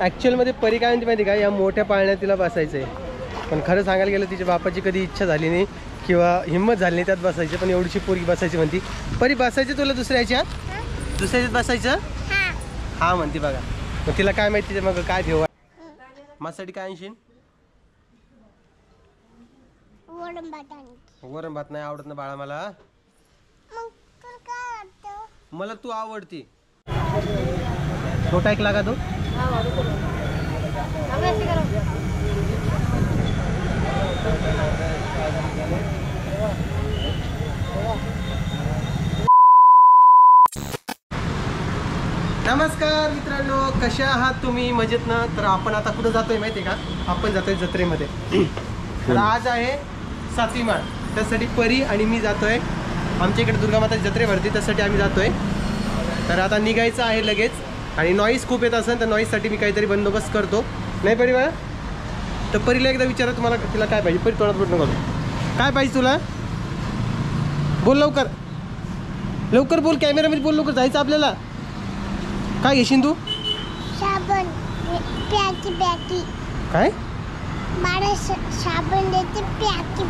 ॲक्च्युअलमध्ये परी काय म्हणते माहिती का, या मोठ्या पाळण्यात तिला बसायचं आहे, पण खरं सांगायला गेलं तिच्या बापाची कधी इच्छा झाली नाही किंवा हिंमत झाली नाही त्यात बसायची, पण एवढीशी पोरगी बसायची म्हणती. परी बसायची तुला दुसऱ्याच्यात बसायचं? हा म्हणती बघा. मग तिला काय माहिती मग काय ठेवा माझ्यासाठी काय आणशील? वरण भात नाही आवडत ना बाळा मला. मला तू आवडती. छोटा एक लागा तो. नमस्कार मित्रांनो, कशा आहात तुम्ही? मजेत ना? तर आपण आता कुठं जातोय माहिती आहे का? आपण जातोय जत्रेमध्ये. तर आज आहे 7वी माळ, त्यासाठी परी आणि मी जातोय. आमच्या इकडे दुर्गामाता जत्रे भरते, त्यासाठी आम्ही जातोय. तर आता निघायचं आहे लगेच. आणि नॉईस खूप येत असेल तर नॉईससाठी मी काहीतरी बंदोबस्त करतो, नाही परी बाळा? तर परीला एकदा विचारा तुम्हाला तिला काय पाहिजे. परी तोंडात बोट नको काय पाहिजे तुला? बोल लवकर लवकर बोल, कॅमेरामध्ये बोल लवकर, जायचं आपल्याला. काय घेशील तू? साबण पॅकी काय? बाळा साबण देते पॅकी.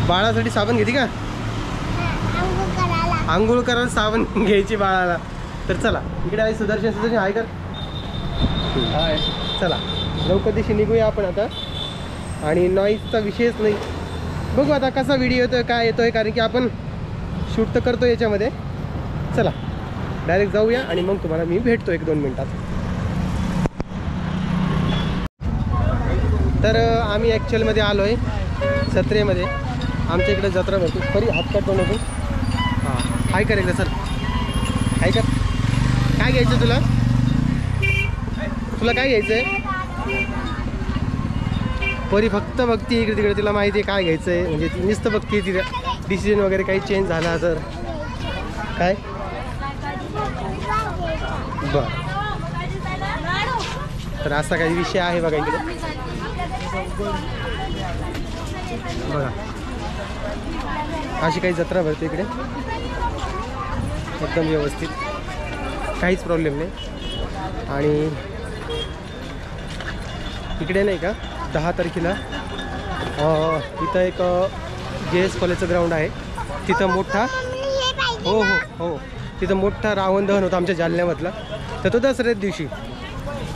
बाळासाठी साबण घेते का? आंघोळ करायला साबण घ्यायची बाळाला. तर चला इकडे आहे सुदर्शन आहे का? चला लवकर दिवशी निघूया आपण आता. आणि नॉईजचा विषयच नाही. बघू आता कसा व्हिडिओ येतोय काय येतोय, कारण की आपण शूट तर करतो याच्यामध्ये. चला डायरेक्ट जाऊया आणि मग तुम्हाला मी भेटतो 1-2 मिनिटात. तर आम्ही ॲक्च्युअलमध्ये आलो आहे जत्रेमध्ये. आमच्या इकडे जत्रा भरतो. परी हात काट बनवतो. हां हाय कर एकदा सर, हाय कर. काय घ्यायचं तुला? काय घ्यायचं आहे? परी फक्त बघती इकडे तिकडे, तिला माहिती आहे काय घ्यायचं आहे. म्हणजे ती नुसतं बघती, तिला डिसिजन वगैरे काही चेंज झाला तर काय बरं. तर असा काही विषय आहे बघा इकडे. बघा अशी काही जत्रा भरते इकडे, एकदम व्यवस्थित, काहीच प्रॉब्लेम नाही. आणि इकडे नाही का 10 तारखेला इथं एक JS कॉलेजचं ग्राउंड आहे, तिथं मोठा हो हो हो तिथं मोठा रावण दहन होतं आमच्या जालन्यामधला. तर तो दसऱ्याच दिवशी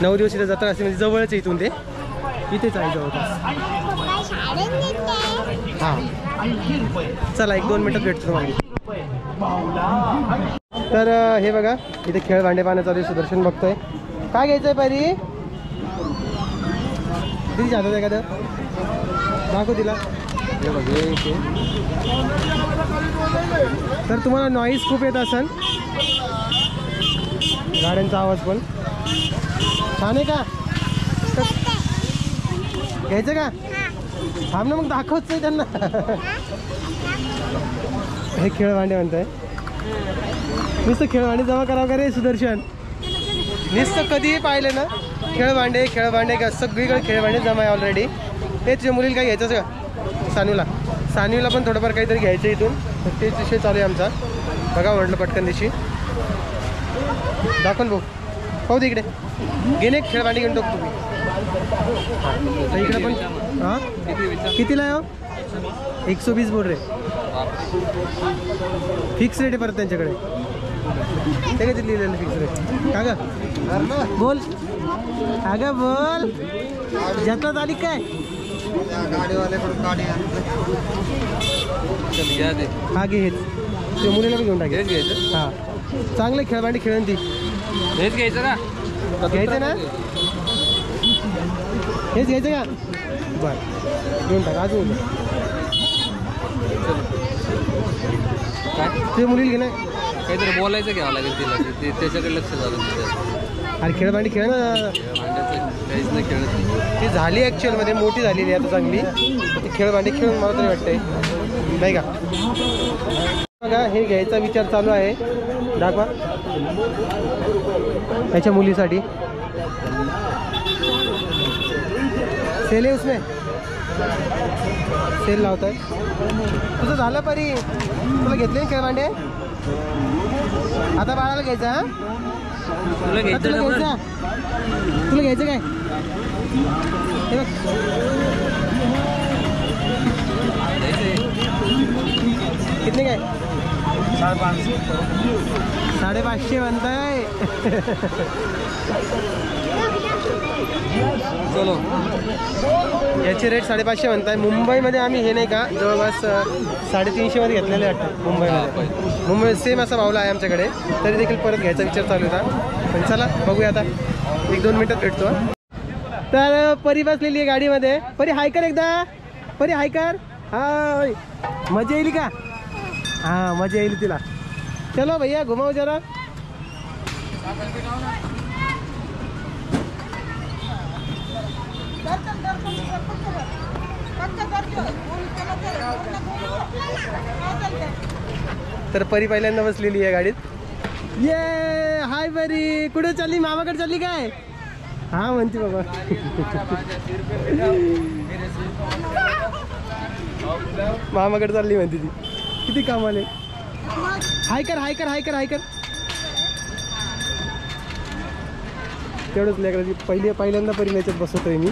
9 दिवस इथं जत्रा असते, म्हणजे जवळच इथून ते इथेच आहे जवळपास. हां चला 1-2 मिनटात भेटतो तुम्हाला. तर हे बघा इथे खेळ भांडे पाहणं चालू आहे. सुदर्शन बघतोय. काय घ्यायचं आहे परी? किती जातात एखादं दाखव तिला. तर तुम्हाला नॉईज खूप येत असेल, गाड्यांचा आवाज पण. छान आहे का? घ्यायचं का? थांब ना मग दाखवच आहे त्यांना. हे खेळ भांडे म्हणताय. नुसतं खेळ भांडे जमा करावं का रे सुदर्शन? नुसतं कधीही पाहिलं ना खेळ भांडे का सगळीकडे खेळ भांडे जमा आहे ऑलरेडी. ते तुझ्या मुलीला काय घ्यायचं का? सानवीला पण थोडंफार काहीतरी घ्यायचं इथून. तर तेच विषय चालू आहे आमचा. बघा म्हटलं पटकन दिवशी दाखवून भाऊ पाहू दे इकडे. घेणे खेळ भांडे घेऊन टाकतो तुम्ही. तर इकडे पण हां कितीला आहे हो? 120 बोल रे. फिक्स रेट आहे परत त्यांच्याकडे. ते काय लिहिलेलं फिक्स रेट? का ग बोल, अगं बोल. जत्रात आली काय? गाडीवाल्याकडून गाडी हा घे. हेच ते मुलीला पण घेऊन टाकेल. घ्यायचं हां चांगलं खेळभांडी खेळून ती. हेच घ्यायचं का? घ्यायचं ना? हेच घ्यायचं का? बरं घेऊन टाका. अजून काय ते मुलीला घेणं काहीतरी बोलायचं घ्यावं लागेल तिला, त्याच्याकडे लक्ष झालं. अरे खेळभांडी खेळ ना. काहीच नाही खेळत ती झाली ॲक्च्युअलमध्ये मोठी झालेली आहे आता चांगली. ती खेळभांडी खेळून मला तरी वाटतंय नाही का? बघा हे घ्यायचा विचार चालू आहे. दाखवा त्याच्या मुलीसाठी. सेल आहे उसमें, सेल लावत आहे. तुझं झालं परी? तुला घेतले खेळ भांडे? आता बाळाला घ्यायचा? तुला घ्यायचा? तुला घ्यायचं काय? हे बघ. कितने काय? 550 म्हणताय. चलो याचे रेट 550 म्हणताय. मुंबईमध्ये आम्ही हे नाही का जवळपास 350 मध्ये घेतलेले वाटतं मुंबईमध्ये. मुंबई सेम असा भावला आहे आमच्याकडे, तरी देखील परत घ्यायचा विचार चालू होता. पण चला बघूया आता, 1-2 मिनिटात भेटतो. तर परी बसलेली आहे गाडीमध्ये. परी हाय कर एकदा. परी हाय कर. हाय. मजा येईल का? हाँ मजा येईल तिला. चलो भैया घुमाओ जरा. तर परी पहिल्यांदा बसलेली आहे गाडीत. ये हाय परी. कुठे चालली? मामाकडे चालली काय? हा म्हणते बाबा. मामाकडे चालली म्हणते ती. किती काम आले. हाय कर हाय कर हाय कर हाय कर. तेवढंच लेकराची पहिल्यांदा परीला याच्यात बसवतोय मी.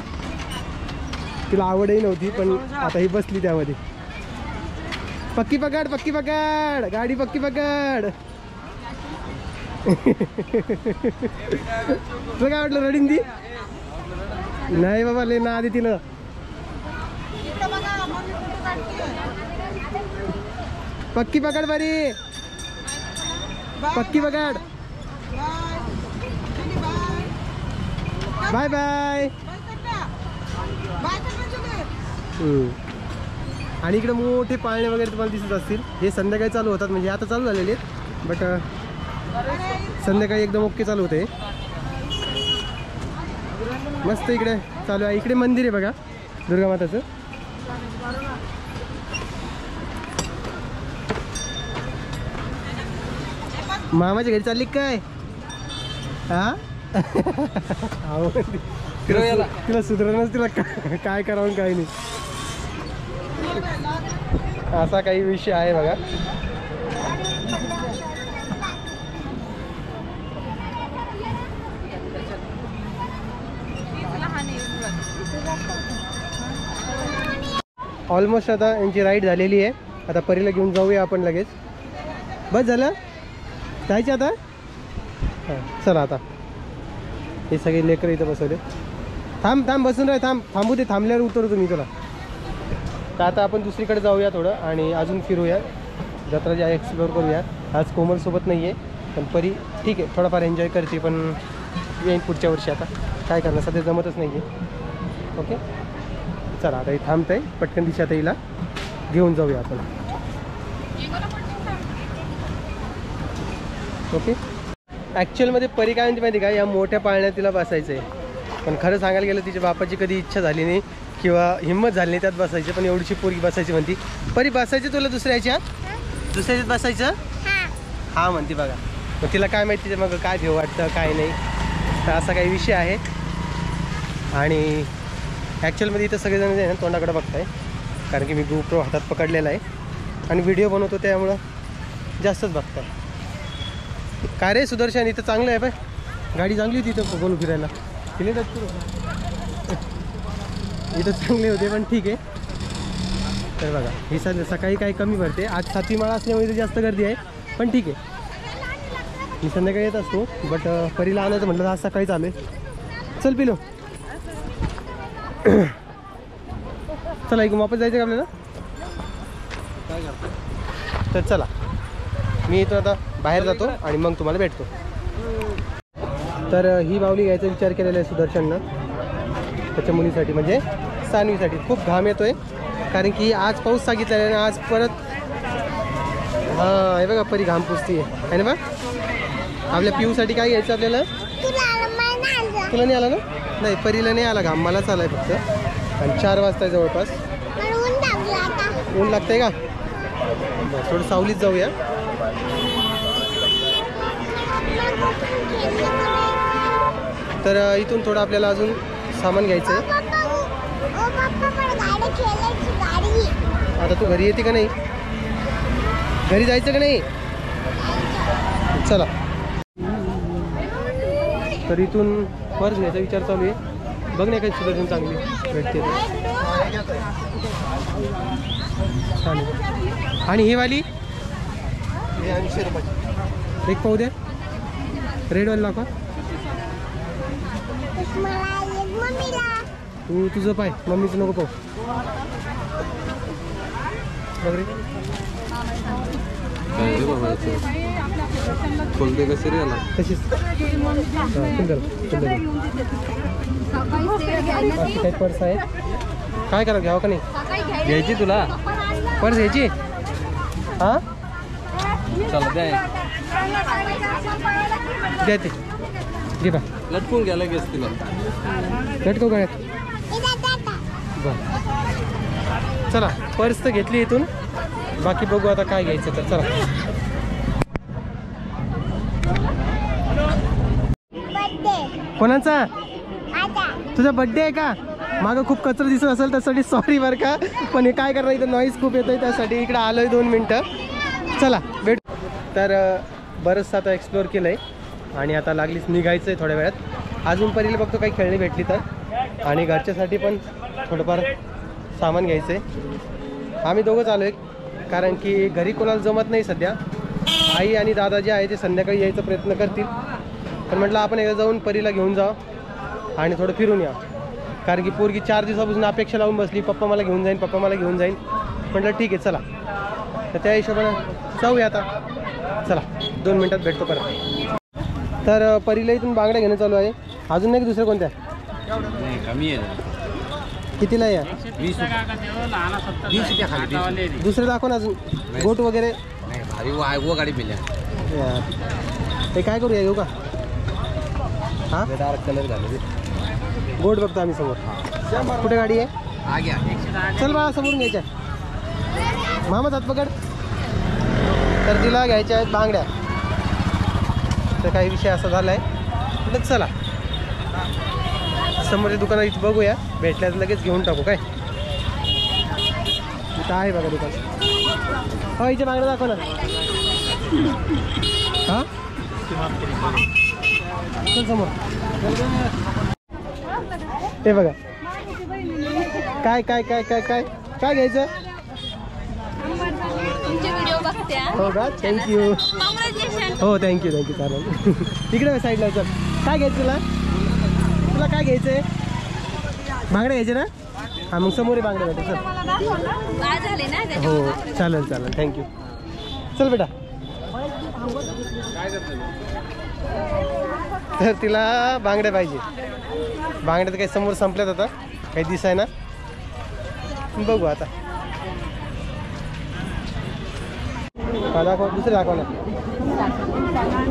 तिला आवडही नव्हती पण आता ही बसली त्यामध्ये. पक्की पकड पक्की पकड गाडी पक्की पकड. तुला काय वाटलं रडीन ती? नाही बाबा ले ना आधी तिला. पक्की पकड बरी. पक्की पकड. Bye bye. आणि इकडे मोठे पाळणे वगैरे तुम्हाला दिसत असतील. हे संध्याकाळी चालू होतात, म्हणजे आता चालू झालेले आहेत बट संध्याकाळी एकदम ओके चालू होते. मस्त इकडे चालू आहे. इकडे मंदिर आहे बघा दुर्गा माताचं. मामाच्या घरी चालली काय? हा तिला सुधारणच. तिला काय करावं काय नाही, असा काही विषय आहे बघा. ऑलमोस्ट आता यांची राईड झालेली आहे. आता परीला घेऊन जाऊया आपण लगेच. बस झालं जायचं आता. हां चला आता. हे सगळे लेकरं इथं बसवले. थांब बसून राह. थांबू दे. थांबल्यावर उतरतो मी तुला. तर आता आपण दुसरीकडे जाऊया थोडं आणि अजून फिरूया. जत्रा जी आहे एक्सप्लोअर करूया. आज कोमलसोबत नाही आहे पण परी ठीक आहे थोडाफार एन्जॉय करते. पण येईन पुढच्या वर्षी. आता काय करणार, सध्या जमतच नाही आहे. ओके चला आता ही थांबत आहे. पटकन दिशा ताईला घेऊन जाऊया आपण. ओके. ॲक्च्युअलमध्ये परी काय म्हणते माहिती का, या मोठ्या पाळण्यात तिला बसायचं आहे. पण खरं सांगायला गेलं तिच्या बापाची कधी इच्छा झाली नाही किंवा हिंमत झाली नाही त्यात बसायची. पण एवढीशी पोरगी बसायची म्हणती. परी बसायची तुला दुसऱ्याच्या बसायचं? हा म्हणती बघा. मग तिला काय माहिती मग काय भेव वाटतं काय नाही. तर असा काही विषय आहे. आणि ॲक्च्युअलमध्ये इथं सगळेजण जे आहे ना तोंडाकडे बघताय, कारण की मी GoPro हातात पकडलेला आहे आणि व्हिडिओ बनवतो त्यामुळं जास्तच बघताय. काय रे सुदर्शन, इथं चांगलं आहे. पाय गाडी चांगली होती इथं गोल फिरायला. इथं चांगले होते पण ठीक आहे. तर बघा ही सकाळी काही कमी भरते. आज 7वी माळा असल्यामुळे इथे जास्त गर्दी आहे पण ठीक आहे. मी संध्याकाळी येत असतो बट परीला आणायचं म्हटलं तर आज सकाळी चालू आहे. चल पिलो. चला इकडून वापस जायचं का आपल्याला? काय करतो? तर चला मी इथून आता बाहेर जातो आणि मग तुम्हाला भेटतो. तर ही बावली घ्यायचा विचार केलेला आहे सुदर्शननं त्याच्या मुलीसाठी, म्हणजे सानवीसाठी. खूप घाम येतोय कारण की आज पाऊस सांगितलेला आहे. आज परत हां हे बघा परी घाम पुसती आहे ना बा. आपल्या पिऊसाठी काय घ्यायचं आपल्याला? तुला नाही आला ना? नाही परीला नाही आला घाम, मलाच आला आहे फक्त. आणि 4 वाजता आहे जवळपास. ऊन लागतंय का? बरं थोडं सावलीत जाऊया. तर इथून थोडं आपल्याला अजून सामान घ्यायचं आहे. आता तू घरी येते का नाही? घरी जायचं का नाही? चला. तर इथून पर्स घ्यायचा विचार चालू आहे. बघ नाही काही सुधारून चांगली भेटते चालेल. आणि ही वाली 80 रुपये. एक पाहू द्या रेडवाली दाखवा. मला एक मम्मीला. तू तुझं पाय मम्मीचं नको पाहू. बघ रे काय रे बाबा खोलते का सिरियल तशीच सुंदर सुंदर. बाकी काही पर्स आहे काय करा घ्यावं का नाही. घ्यायची तुला पर्स घ्यायची. हां चला द्या द्या ते घे बा. लटकून घ्यायला घेस तिला लटकव गळ्यात. बरं चला पर्स तर घेतली इथून. बाकी बघू आता काय घ्यायचं तर चला. बर्थडे कोणाचा आता तुझा बड्डे आहे का. मागं खूप कचरा दिसत असेल त्यासाठी सॉरी बरं का. पण हे काय करणार इथं नॉईज खूप येतोय त्यासाठी इकडे आलोय 2 मिनटं. चला भेट. तर बरंचसं आता एक्सप्लोअर केलं आहे आणि आता लागलीच निघायचं आहे थोड्या वेळात. अजून पहिलं बघतो काही खेळणी भेटली तर. आणि घरच्यासाठी पण थोडंफार सामान घ्यायचं आहे. आम्ही दोघंच आलो आहे कारण की घरी कोणाला जमत नाही सध्या. आई आणि दादा जे आहे ते संध्याकाळी यायचा प्रयत्न करतील. पण म्हटलं आपण एकदा जाऊन परीला घेऊन जावं आणि थोडं फिरून या. कारण की पोरगी 4 दिवसापासून अपेक्षा लावून बसली पप्पा मला घेऊन जाईन पप्पा मला घेऊन जाईन. म्हटलं ठीक आहे चला. तर त्या हिशोबानं जाऊया आता. चला 2 मिनटात भेटतो परत. तर परीला इथून बांगड्या घेणं चालू आहे. अजून नाही की दुसऱ्या कोणत्या कमी आहे कितीला या 20 रुपये खाली. दुसरे दाखव ना अजून. गोट वगैरे नाही भारी वो गाडी मिळाली. ते काय करूया घेऊ का. हां डार्क कलर झाले गोट बघतो आम्ही समोर. कुठे गाडी आहे आ गया. चल बाळा समोरून घ्यायच्या. मामाच हात पकड. तर तिला घ्यायच्या आहेत बांगड्या. तर काही विषय असा झाला आहे तर चला समोरच्या दुकानात इथं बघूया. भेटल्यास लगेच घेऊन टाकू काय. इथं आहे बघा दुकान. हो इथे बांगड्या दाखव ना. हां चल समोर. हे बघा काय काय काय काय काय काय घ्यायचं. तुमचे व्हिडिओ बघते. हो का थँक्यू. हो थँक्यू थँक्यू चालेल. इकडे साईडला चल. काय घ्यायचं तुला तुला काय घ्यायचं आहे. बांगडे घ्यायचे ना. हां मग समोर बांगडे भेटते चल. झाले ना हो चालेल चालेल थँक्यू. चल बेटा. तर तिला बांगड्या पाहिजे. बांगड्या तर काही समोर संपल्यात आता काही दिसाय ना. बघू आता का दाखव दुसरे दाखव ना.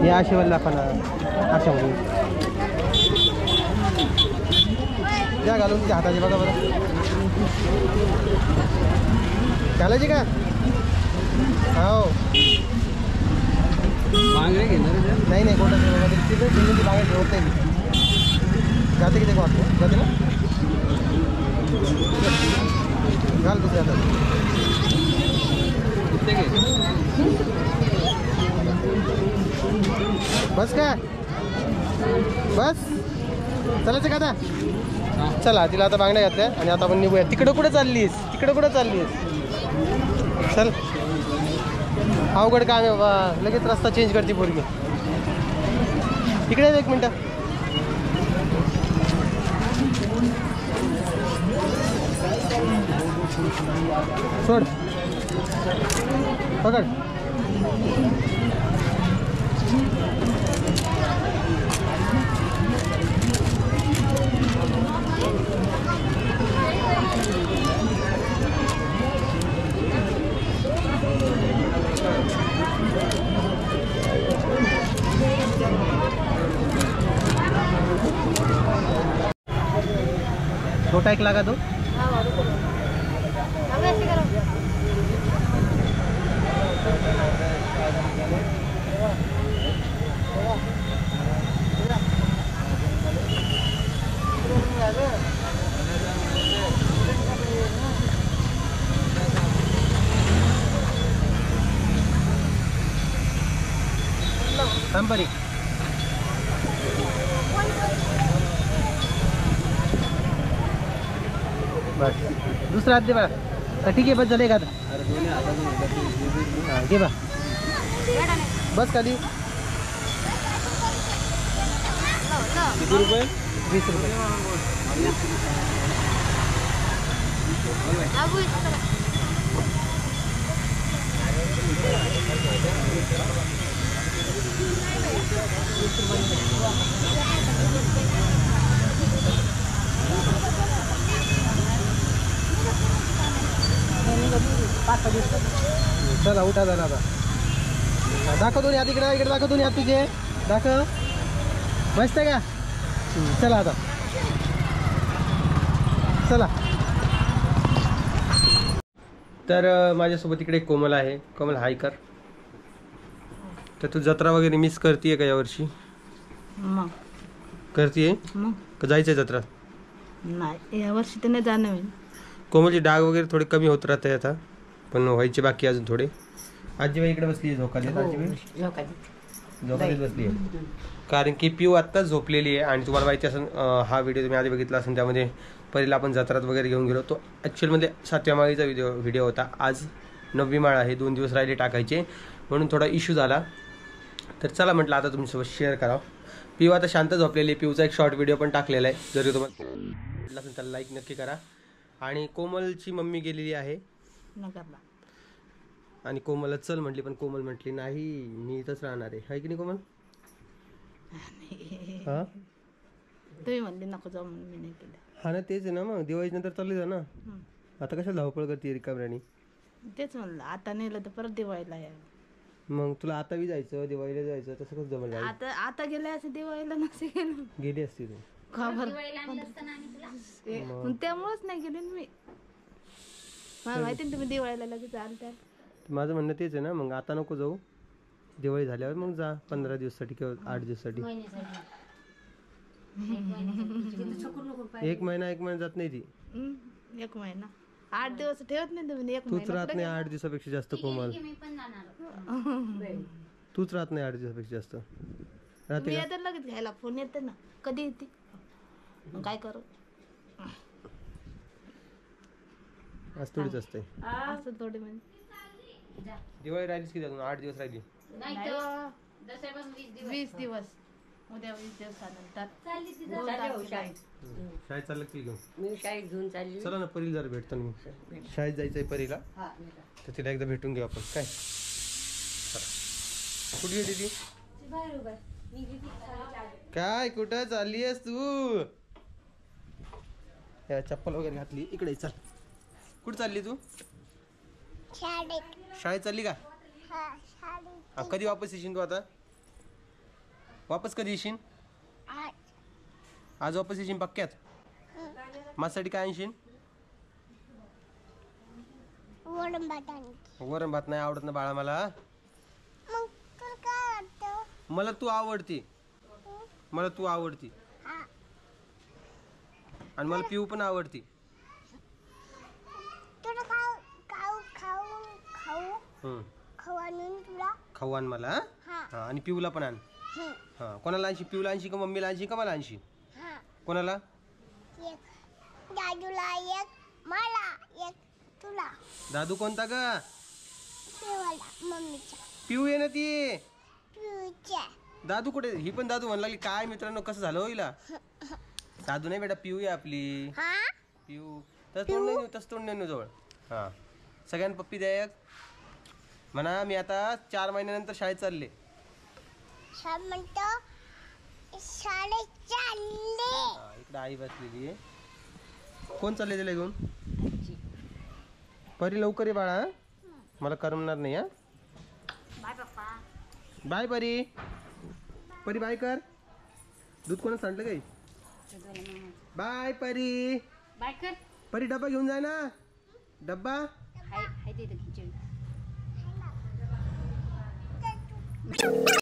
हे आशेवाले दाखव ना. अशामध्ये द्या घालून तिच्या हाताची बघा बरं. घालायची का. हो बांगडे घेणार नाही नाही कोणतं बघा तिथे ती बांगड्या ठेवत नाही मी. जाते किती वाटतं जाते ना. घाल दुसऱ्या हातात. बस का बस चलायचं का आता. चला तिला आता बांगड्या घातल्या आणि आता आपण निघूया. तिकडं कुठं चाललीस तिकडं कुठं चाललीस. चल अवघड काम आहे बाबा. लगेच रस्ता चेंज करते पोरगी. इकडे 1 मिनटं. सोड पकड. छोटा एक लगा दो. बस दुसरा हात दे बा. ठीक आहे बस झाले का आता. हा घे बा. बस खाली. किती रुपये? 20 रुपये. चला उठा झाला आता. दाखव दोन्ही हात इकडे. इकडे दाखव दोन्ही हात तुझे. दाखव. मस्त आहे का. चला आता चला. तर माझ्यासोबत इकडे कोमल आहे. कोमल हाय कर. तर तू जत्रा वगैरे मिस करतीये का यावर्षी? मग करतीये मग का जायचंय जत्रा? नाही यावर्षी तर नाही जाणं होईल. कोमलचे डाग वगैरे थोडे कमी होत राहते आता, पण व्हायचे बाकी अजून थोडे. आजीबाई इकडे बसली आहे झोका देत. आजीबाई झोका देत बसली आहे कारण की पिऊ आत्ताच झोपलेली आहे. आणि तुम्हाला माहिती असेल हा व्हिडिओ तुम्ही आधी बघितला असेल, त्यामध्ये पहिला आपण जत्रात वगैरे घेऊन गेलो. तो ॲक्च्युअलमध्ये 7व्या माळीचा व्हिडिओ होता. आज 9वी माळ आहे. 2 दिवस राहिले टाकायचे म्हणून थोडा इश्यू झाला. तर चला म्हटलं आता तुमच्यासोबत शेअर करावं. पिऊ आता शांत झोपलेली आहे. पिऊचा एक शॉर्ट व्हिडिओ पण टाकलेला आहे. जरी तुम्हाला आवडला असेल त्याला लाईक नक्की करा. आणि कोमलची मम्मी गेलेली आहे नगरला. आणि कोमलला चल म्हटली, पण कोमल म्हटली नाही मी इथंच राहणार आहे की नाही कोमल? हा तुम्ही म्हणले नको जाऊ म्हणून मी नाही केलं. हा ना तेच आहे ना. मग दिवाळी नंतर चालली जा ना. आता कशाला धावपळ करते रिकाम्यानी? तेच म्हणलं आता नेलं तर परत दिवाळीला या. मग तुला आता बी जायचं दिवाळीला जायचं तसं कसं जमलं? आता गेल्या असं दिवाळीला नसे गेलं. गेली असती तू. का बरं? त्यामुळेच नाही गेले मी. मला माहिती ना तुम्ही दिवाळीला लगेच आल त्या. माझं म्हणणं तेच आहे ना. मग आता नको जाऊ. दिवाळी झाल्यावर मग जा 15 दिवसासाठी किंवा 8 दिवसासाठी. 1 महिना जात नाही ती. 1 महिना 8 दिवस ठेवत नाही तुम्ही. 1 तूच राहत नाही 8 दिवसापेक्षा जास्त कोमल. तूच राहत नाही 8 दिवसापेक्षा जास्त. मी येते लगेच घ्यायला. फोन येते ना कधी येते. मग काय करू. आज थोडीच असते असं थोडी म्हणजे दिवाळी राहिलीच की अजून 8 दिवस राहिली. 20 दिवस. उद्या 20 दिवसानंतर शाळेत चाललं की घेऊन? मी शाळेत घेऊन चालली. चला ना परीला जरा भेटतो मी. शाळेत जायचंय परीला. तर तिला एकदा भेटून घेऊ आपण. काय कुठे गेली ती? काय कुठं चालली आहेस तू? चप्पल वगैरे घातली. इकडे चल. कुठे चालली तू? शाळेत चालली का? कधी वापस येशील तू? आता वापस कधी येशील? आज वापस येशील पक्क्यात? माझ्यासाठी काय आणशील? वरण भात नाही आवडत ना बाळा मला. मला तू आवडती. मला तू आवडती आणि मला पिऊ पण आवडती. खाऊ आण मला. हा आणि पिऊला पण आण. हा कोणाला आणशी? पिऊला आणशी का मम्मीला आणशी का मला आणशी? कोणाला? दादूला एक, मला एक, तुला. दादू कोणता ग? मम्मीच्या. पिऊ आहे ना ती. पिऊच्या. दादू कुठे? ही पण दादू म्हणाली. काय मित्रांनो कसं झालं होईला? दादू नाही बेटा पिऊ आहे आपली. पिऊ तसं तोंड नाही तसं तोंड नाही जवळ. हा सगळ्यांना पप्पी द्या एक म्हणा. मी आता 4 महिन्यानंतर शाळेत चालले. इकडे आई बसलेली आहे. कोण चालले तिला घेऊन? परी लवकर ये बाळा. मला करमणार नाही. हा बाय परी. परी बाय कर. दूध कोणा सांडलं काही? बाय परी. बाय कर. परी डब्बा घेऊन जाय ना. डब्बा हाय हाय ते